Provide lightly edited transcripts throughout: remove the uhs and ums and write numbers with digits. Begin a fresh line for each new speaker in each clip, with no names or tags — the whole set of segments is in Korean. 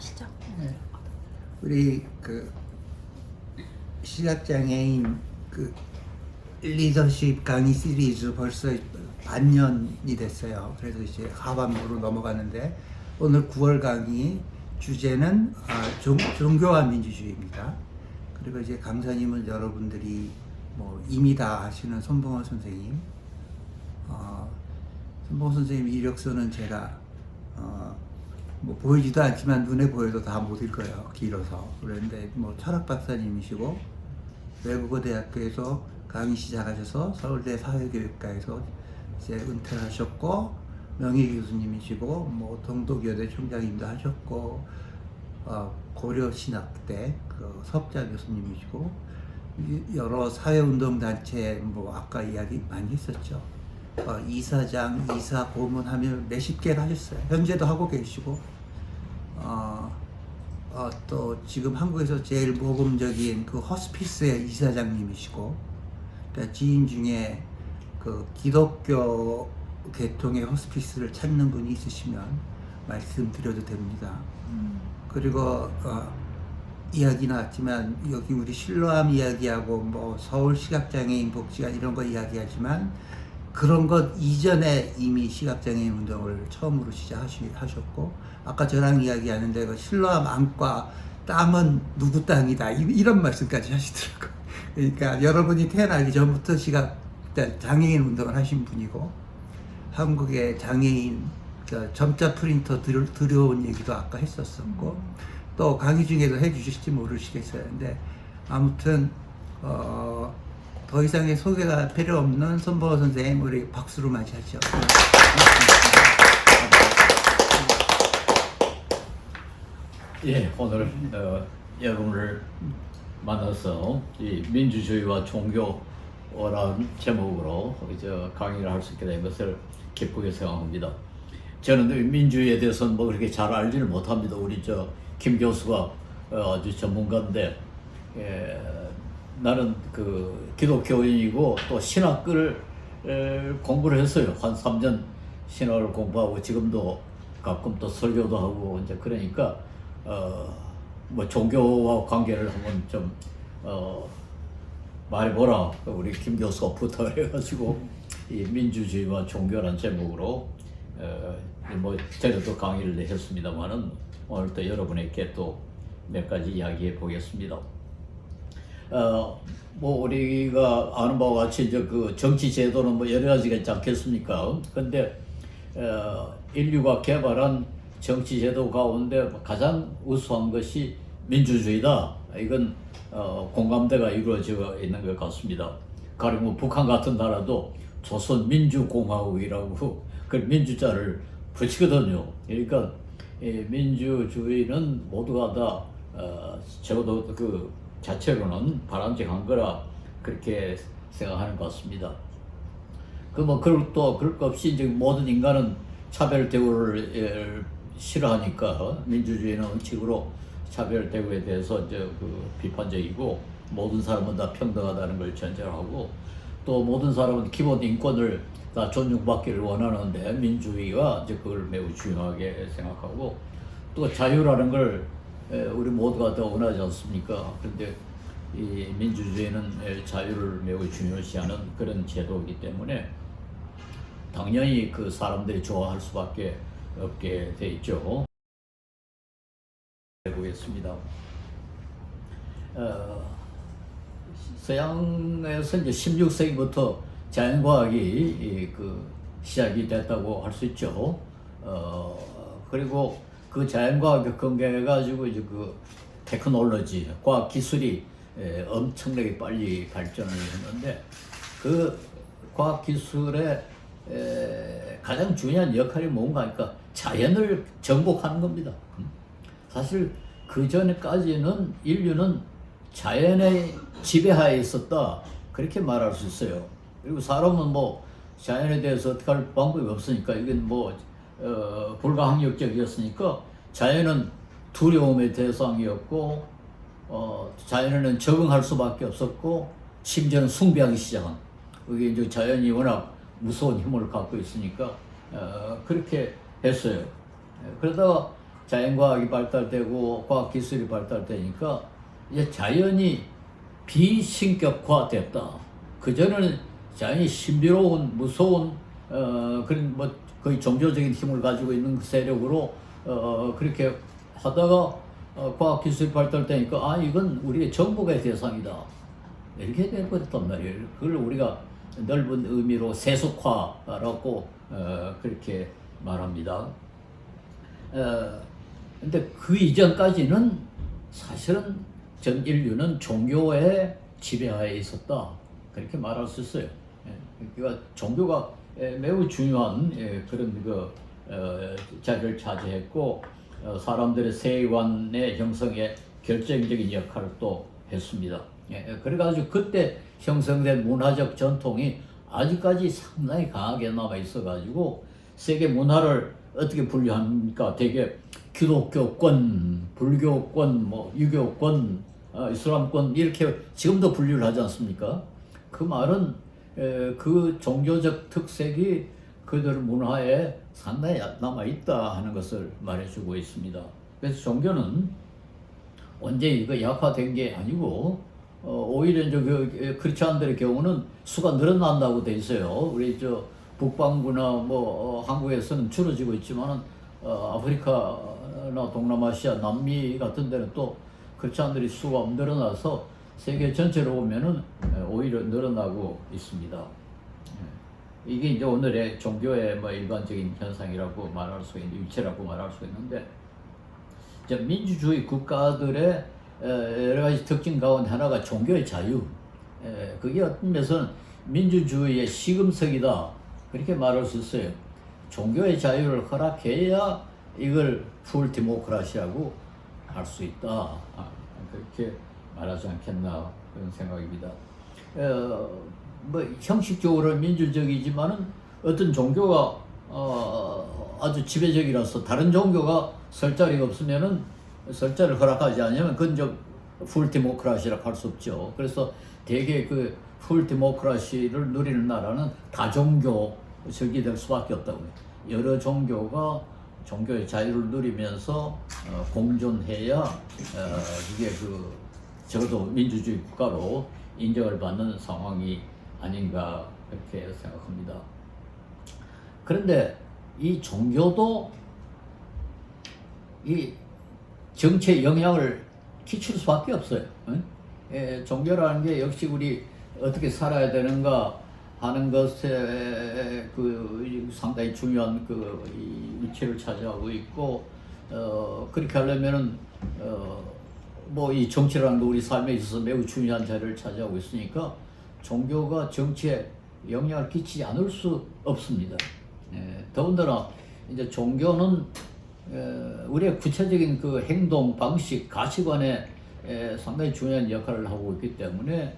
하시죠.
네. 우리 그 시각장애인 그 리더십 강의 시리즈 벌써 반년이 됐어요. 그래서 이제 하반부로 넘어가는데 오늘 9월 강의 주제는 종교와 민주주의입니다. 그리고 이제 강사님은 여러분들이 뭐 이미 다 아시는 손봉호 선생님. 손봉호 선생님 이력서는 제가 뭐 보이지도 않지만 눈에 보여도 다 못 읽어요. 길어서. 그런데 뭐 철학 박사님이시고 외국어 대학교에서 강의 시작하셔서 서울대 사회교육과에서 이제 은퇴를 하셨고 명예 교수님이시고 뭐 동독여대 총장님도 하셨고 고려 신학대 그 석자 교수님이시고 여러 사회운동 단체 뭐 아까 이야기 많이 했었죠. 이사장, 이사 고문하면 몇십 개를 하셨어요. 현재도 하고 계시고 또 지금 한국에서 제일 모범적인 그 호스피스의 이사장님이시고, 그러니까 지인 중에 그 기독교 계통의 호스피스를 찾는 분이 있으시면 말씀드려도 됩니다. 그리고 이야기 나왔지만 여기 우리 실로암 이야기하고 뭐 서울 시각장애인 복지관 이런 거 이야기하지만 그런 것 이전에 이미 시각장애인 운동을 처음으로 시작하셨고, 아까 저랑 이야기하는데 그 실로암 안과 땅은 누구 땅이다 이런 말씀까지 하시더라고요. 그러니까 여러분이 태어나기 전부터 장애인 운동을 하신 분이고, 한국의 장애인 점자 프린터 들여온 얘기도 아까 했었었고, 또 강의 중에도 해주실지 모르시겠어요. 근데 아무튼 더 이상의 소개가 필요 없는 손봉호 선생님, 우리 박수로 맞이하죠.
예, 오늘 여러분을 만나서 이 민주주의와 종교라는 제목으로 강의를 할 수 있게 된 것을 기쁘게 생각합니다. 저는 민주주의에 대해서는 뭐 그렇게 잘 알지를 못합니다. 우리 김 교수가 아주 전문가인데, 나는 그 기독교인이고 또 신학을 공부를 했어요. 한 3년 신학을 공부하고 지금도 가끔 또 설교도 하고 이제 그러니까 뭐 종교와 관계를 한번 좀 말해보라 우리 김 교수가 부탁을 해가지고 이 민주주의와 종교란 제목으로 뭐 제가 강의를 했습니다만은 오늘 또 여러분에게 또 몇 가지 이야기해 보겠습니다. 뭐 우리가 아는 바와 같이 이제 그 정치 제도는 뭐 여러 가지가 있지 않겠습니까? 근데 인류가 개발한 정치 제도 가운데 가장 우수한 것이 민주주의다. 이건 공감대가 이루어져 있는 것 같습니다. 가령 뭐 북한 같은 나라도 조선민주공화국이라고 그 민주자를 붙이거든요. 그러니까 민주주의는 모두가 다 적어도 그 자체로는 바람직한 거라 그렇게 생각하는 것 같습니다. 그럴 것 없이 이제 모든 인간은 차별 대우를 싫어하니까 민주주의는 원칙으로 차별 대우에 대해서 비판적이고 모든 사람은 다 평등하다는 걸 전제로 하고, 또 모든 사람은 기본 인권을 다 존중받기를 원하는데 민주주의가 그걸 매우 중요하게 생각하고, 또 자유라는 걸 우리 모두가 다 원하지 않습니까? 그런데 이 민주주의는 자유를 매우 중요시하는 그런 제도이기 때문에 당연히 그 사람들이 좋아할 수밖에 없게 돼 있죠. 해보겠습니다. 서양에서 이제 16세기부터 자연과학이 시작이 됐다고 할 수 있죠. 그리고 그 자연과학에 근거해가지고 그 테크놀로지, 과학 기술이 엄청나게 빨리 발전을 했는데, 그 과학 기술의 가장 중요한 역할이 뭔가 하니까 자연을 정복하는 겁니다. 사실 그 전에까지는 인류는 자연의 지배하에 있었다, 그렇게 말할 수 있어요. 그리고 사람은 뭐 자연에 대해서 어떻게 할 방법이 없으니까, 이건 뭐 불가항력적이었으니까 자연은 두려움의 대상이었고, 자연에는 적응할 수밖에 없었고, 심지어는 숭배하기 시작한, 그게 이제 자연이 워낙 무서운 힘을 갖고 있으니까 그렇게 했어요. 그러다가 자연과학이 발달되고 과학기술이 발달되니까 이제 자연이 비신격화됐다. 그전에는 자연이 신비로운 무서운 그런 뭐 거의 종교적인 힘을 가지고 있는 그 세력으로 그렇게 하다가 과학기술이 발달되니까 이건 우리의 정복의 대상이다. 이렇게 돼버렸단 말이에요. 그걸 우리가 넓은 의미로 세속화라고 그렇게 말합니다. 근데 그 이전까지는 사실은 전 인류는 종교의 지배하에 있었다. 그렇게 말할 수 있어요. 그러니까 종교가 매우 중요한 그런 자리를 차지했고 사람들의 세관의 형성에 결정적인 역할을 또 했습니다. 그래가지고 그때 형성된 문화적 전통이 아직까지 상당히 강하게 남아 있어가지고 세계 문화를 어떻게 분류합니까? 되게 기독교권, 불교권, 뭐 유교권, 이슬람권 이렇게 지금도 분류를 하지 않습니까? 그 말은 그 종교적 특색이 그들 문화에 상당히 남아 있다 하는 것을 말해주고 있습니다. 그래서 종교는 언제 이거 약화된 게 아니고 오히려 이제 그 크리스찬들의 경우는 수가 늘어난다고 돼 있어요. 우리 저 북반구나 뭐 한국에서는 줄어지고 있지만은 아프리카나 동남아시아, 남미 같은 데는 또 크리스찬들이 수가 늘어나서 세계 전체로 보면은 오히려 늘어나고 있습니다. 이게 이제 오늘의 종교의 뭐 일반적인 현상이라고 말할 수 있는 위치라고 말할 수 있는데, 이제 민주주의 국가들의 여러 가지 특징 가운데 하나가 종교의 자유. 그게 어떤 면에서는 민주주의의 시금석이다. 그렇게 말할 수 있어요. 종교의 자유를 허락해야 이걸 풀 디모크라시라고 할 수 있다. 그렇게 말하지 않겠나 그런 생각입니다. 뭐 형식적으로 민주적이지만은 어떤 종교가 아주 지배적이라서 다른 종교가 설 자리가 없으면은 설 자리를 허락하지 않으면 그건 좀 풀 디모크라시라고 할 수 없죠. 그래서 대개 그 풀 디모크라시를 누리는 나라는 다종교 설계될 수밖에 없다고요. 여러 종교가 종교의 자유를 누리면서 공존해야 이게 그 적어도 민주주의 국가로 인정을 받는 상황이 아닌가 그렇게 생각합니다. 그런데 이 종교도 이 정치에 영향을 끼칠 수밖에 없어요. 종교라는 게 역시 우리 어떻게 살아야 되는가 하는 것에 그 상당히 중요한 그 위치를 차지하고 있고, 그렇게 하려면은 뭐 이 정치라는 거 우리 삶에 있어서 매우 중요한 자리를 차지하고 있으니까 종교가 정치에 영향을 끼치지 않을 수 없습니다. 더군다나 이제 종교는 우리의 구체적인 그 행동 방식, 가치관에 상당히 중요한 역할을 하고 있기 때문에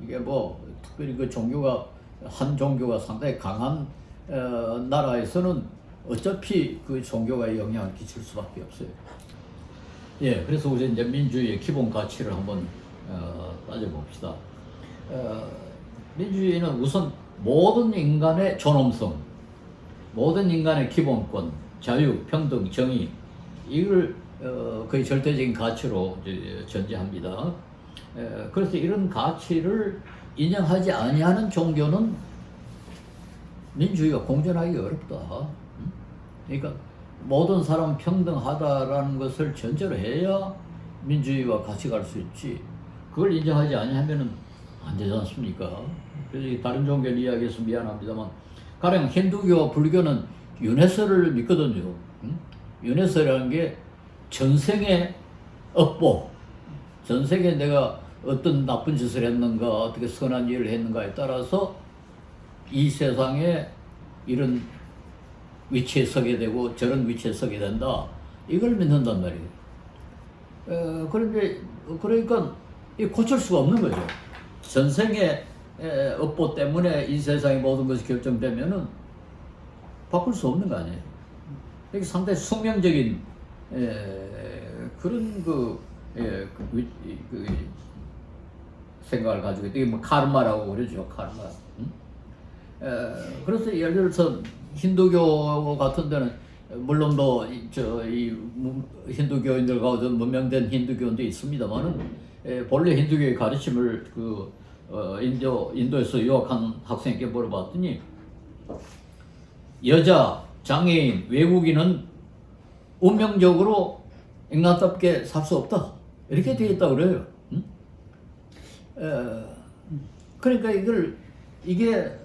이게 뭐 특별히 그 종교가 한 종교가 상당히 강한 나라에서는 어차피 그 종교가 영향을 끼칠 수밖에 없어요. 그래서 우리 이제 민주주의의 기본 가치를 한번 따져봅시다. 민주주의는 우선 모든 인간의 존엄성, 모든 인간의 기본권, 자유, 평등, 정의, 이걸 거의 절대적인 가치로 전제합니다. 그래서 이런 가치를 인정하지 아니하는 종교는 민주주의가 공존하기 어렵다. 그러니까 모든 사람 평등하다라는 것을 전제로 해야 민주주의와 같이 갈 수 있지. 그걸 인정하지 아니하면은 안 되지 않습니까? 그래서 다른 종교를 이야기해서 미안합니다만, 가령 힌두교와 불교는 윤회설을 믿거든요. 윤회설이라는 게 전생의 업보, 전생에 내가 어떤 나쁜 짓을 했는가, 어떻게 선한 일을 했는가에 따라서 이 세상에 이런 위치에 서게 되고 저런 위치에 서게 된다. 이걸 믿는단 말이에요. 그런데 그러니까 이 고칠 수가 없는 거죠. 전생의 업보 때문에 이 세상의 모든 것이 결정되면은 바꿀 수 없는 거 아니에요. 이게 상당히 숙명적인 그런 그 생각을 가지고 이게 뭐 카르마라고 그러죠. 카르마. 그래서 예를 들어서 힌두교 같은 데는 물론 이 힌두교인들 가운데 문명된 힌두교인도 있습니다만은 본래 힌두교의 가르침을 인도에서 유학한 학생에게 물어봤더니 여자, 장애인, 외국인은 운명적으로 인간답게 살 수 없다 이렇게 되어 있다고 그래요. 응? 그러니까 이게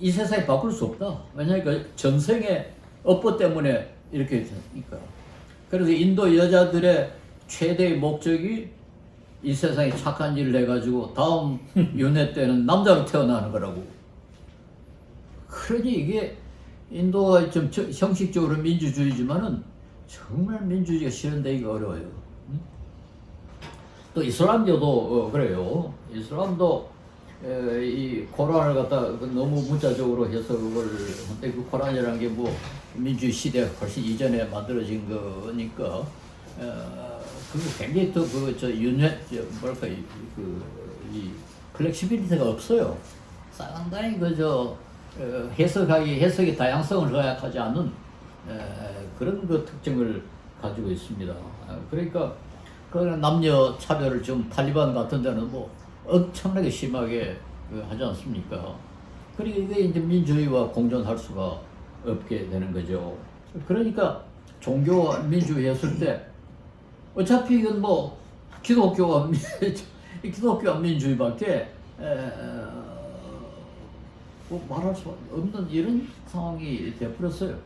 이 세상에 바꿀 수 없다. 왜냐하면 전생의 업보 때문에 이렇게 되니까. 그래서 인도 여자들의 최대의 목적이 이 세상에 착한 일을 해가지고 다음 윤회 때는 남자로 태어나는 거라고. 그러니 이게 인도가 좀 형식적으로 민주주의지만은 정말 민주주의가 실현되기가 어려워요. 또 이슬람교도 그래요. 이슬람도 이 코란을 갖다 너무 문자적으로 해석을 한데 그 코란이라는 게 뭐 민주주의 시대 훨씬 이전에 만들어진 거니까 그게 굉장히 또 뭐랄까 이 플렉시빌리티가 없어요. 상당히 해석의 다양성을 허약하지 않은 그런 특징을 가지고 있습니다. 그러니까 남녀 차별을 좀 탈리반 같은 데는 뭐 엄청나게 심하게 하지 않습니까? 그러니까 이게 이제 민주주의와 공존할 수가 없게 되는 거죠. 그러니까 종교와 민주주의 했을 때 어차피 이건 뭐 기독교와 민주주의밖에 뭐 말할 수 없는 이런 상황이 되어버렸어요.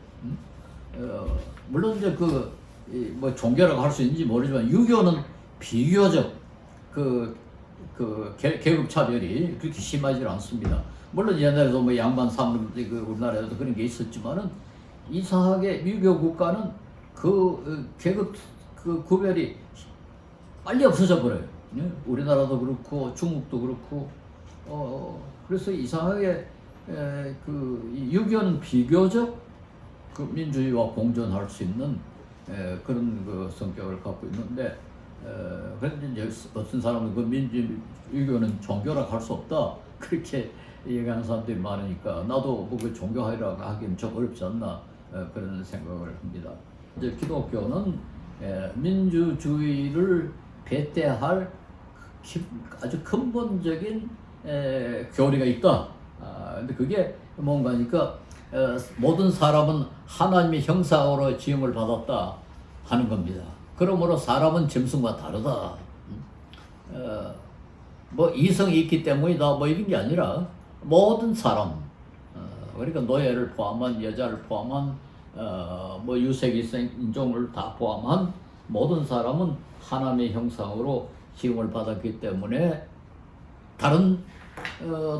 물론 이제 뭐 종교라고 할 수 있는지 모르지만 유교는 비교적 계급 차별이 그렇게 심하지 않습니다. 물론 옛날에도 뭐 양반 상금 우리나라에도 그런 게 있었지만은 이상하게 유교 국가는 계급 구별이 빨리 없어져 버려요. 우리나라도 그렇고 중국도 그렇고 그래서 이상하게 유교는 비교적 민주주의와 공존할 수 있는 그런 성격을 갖고 있는데 그런데 이제 어떤 사람은 유교는 종교라고 할 수 없다 그렇게 얘기하는 사람들이 많으니까 나도 뭐 종교하라고 하기는 좀 어렵지 않나 그런 생각을 합니다. 이제 기독교는 민주주의를 배대할 아주 근본적인 교리가 있다. 근데 그게 뭔가니까 모든 사람은 하나님의 형상으로 지음을 받았다 하는 겁니다. 그러므로 사람은 짐승과 다르다. 뭐 이성이 있기 때문이다 뭐 이런 게 아니라 모든 사람 그러니까 노예를 포함한 여자를 포함한 뭐 유색이생 인종을 다 포함한 모든 사람은 하나님의 형상으로 지음을 받았기 때문에 다른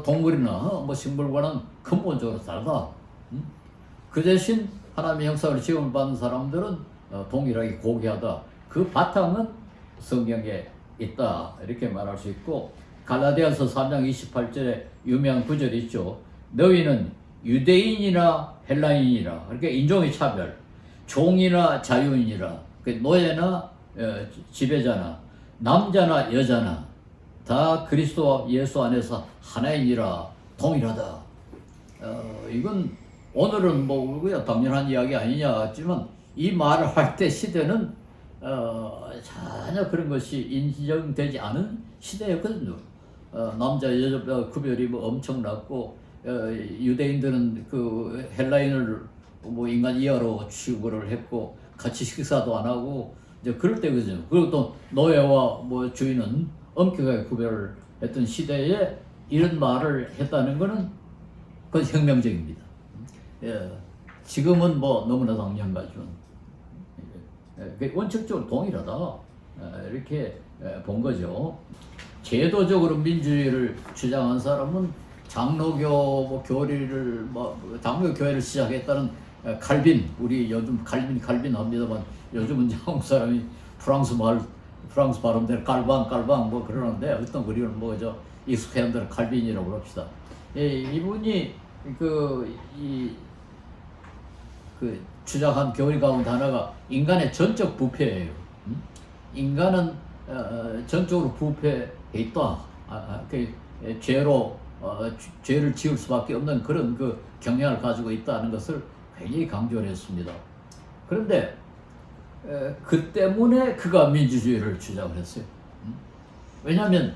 동물이나 뭐 식물과는 근본적으로 다르다. 그 대신 하나님의 형상으로 지음을 받은 사람들은 동일하게 고귀하다. 그 바탕은 성경에 있다. 이렇게 말할 수 있고 갈라디아서 3장 28절에 유명한 구절이 있죠. 너희는 유대인이나 헬라인이라 그러니까 인종의 차별, 종이나 자유인이라 노예나 지배자나 남자나 여자나 다 그리스도 예수 안에서 하나이니라 동일하다. 이건 오늘은 뭐 당연한 이야기 아니냐 했지만 이 말을 할 때 시대는 전혀 그런 것이 인정되지 않은 시대였거든요. 남자 여자 구별이 뭐 엄청났고 유대인들은 헬라인을 뭐 인간 이하로 취급을 했고 같이 식사도 안 하고 이제 그럴 때거든요. 그리고 또 노예와 뭐 주인은 엄격하게 구별을 했던 시대에 이런 말을 했다는 것은 그건 혁명적입니다. 지금은 뭐 너무나 당연하지만 원칙적으로 동일하다 이렇게 본 거죠. 제도적으로 민주주의를 주장한 사람은 장로교 뭐 교리를 장로교 교회를 시작했다는 칼빈, 우리 요즘 칼빈 합니다만 요즘은 한국 사람이 프랑스 발음대로 깔방 뭐 그러는데 어떤 그리는 뭐죠 익숙한 대로 칼빈이라고 합시다. 이분이 주장한 교리 가운데 하나가 인간의 전적 부패예요. 인간은 전적으로 부패해 있다. 죄를 지을 수밖에 없는 그런 경향을 가지고 있다는 것을 굉장히 강조를 했습니다. 그런데 그 때문에 그가 민주주의를 주장을 했어요. 왜냐하면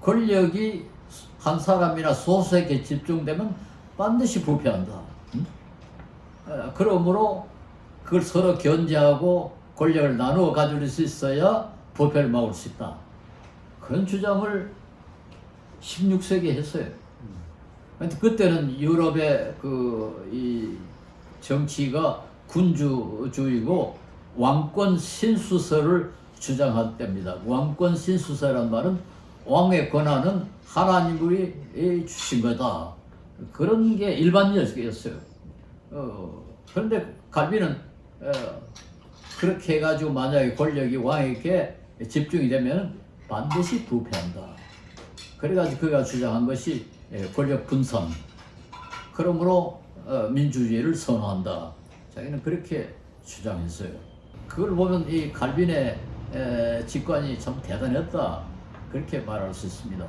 권력이 한 사람이나 소수에게 집중되면 반드시 부패한다. 그러므로 그걸 서로 견제하고 권력을 나누어 가질 수 있어야 부패를 막을 수 있다. 그런 주장을 16세기에 했어요. 그때는 유럽의 이 정치가 군주주의고 왕권 신수설을 주장할 때입니다. 왕권 신수설이란 말은 왕의 권한은 하나님이 주신 거다. 그런 게 일반이었어요. 그런데 갈비는 그렇게 해가지고 만약에 권력이 왕에게 집중이 되면 반드시 부패한다. 그래가지고 그가 주장한 것이 권력 분산. 그러므로 민주주의를 선호한다. 자기는 그렇게 주장했어요. 그걸 보면 이 갈빈의 직관이 참 대단했다. 그렇게 말할 수 있습니다.